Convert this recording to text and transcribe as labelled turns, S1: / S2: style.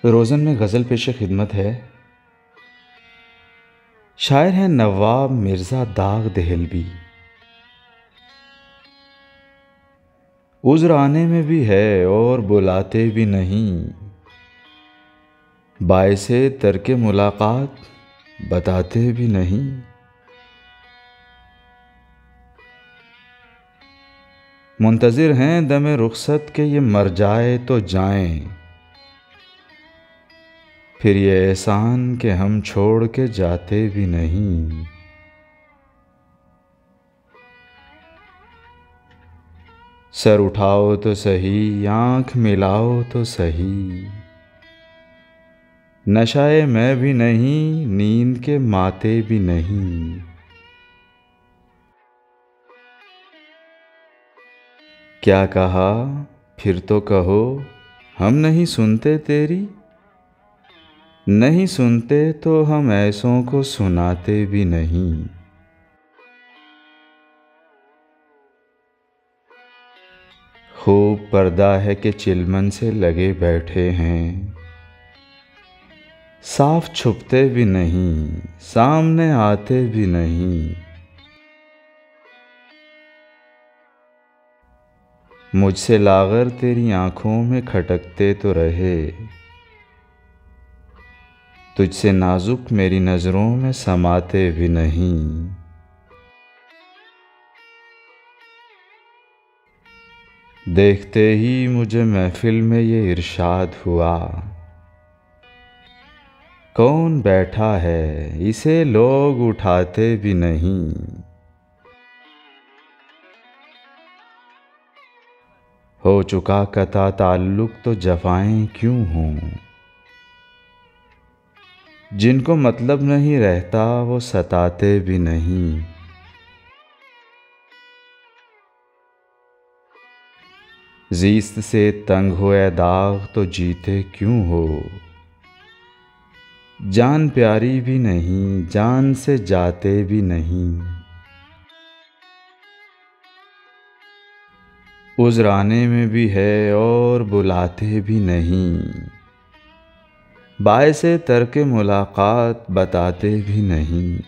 S1: रोज़न में गज़ल पेश खिदमत है। शायर हैं नवाब मिर्ज़ा दाग देहलवी। उज़्र आने में भी है और बुलाते भी नहीं, बाइसे तर्के मुलाकात बताते भी नहीं। मुंतज़िर हैं दमे रुख़सत के ये मर जाए तो जाएं, फिर ये एहसान कि हम छोड़ के जाते भी नहीं। सर उठाओ तो सही, आँख मिलाओ तो सही, नशाए मैं भी नहीं, नींद के माते भी नहीं। क्या कहा फिर तो कहो, हम नहीं सुनते तेरी, नहीं सुनते तो हम ऐसों को सुनाते भी नहीं। खूब पर्दा है कि चिलमन से लगे बैठे हैं, साफ छुपते भी नहीं, सामने आते भी नहीं। मुझसे लागर तेरी आंखों में खटकते तो रहे, तुझसे नाजुक मेरी नज़रों में समाते भी नहीं। देखते ही मुझे महफिल में ये इरशाद हुआ, कौन बैठा है इसे लोग उठाते भी नहीं। हो चुका कता ताल्लुक तो जफाएं क्यों हों, जिनको मतलब नहीं रहता वो सताते भी नहीं। ज़ीस्त से तंग हुए दाग तो जीते क्यों हो, जान प्यारी भी नहीं, जान से जाते भी नहीं। उज़्र आने में भी है और बुलाते भी नहीं, बाइसे तर्के मुलाकात बताते भी नहीं।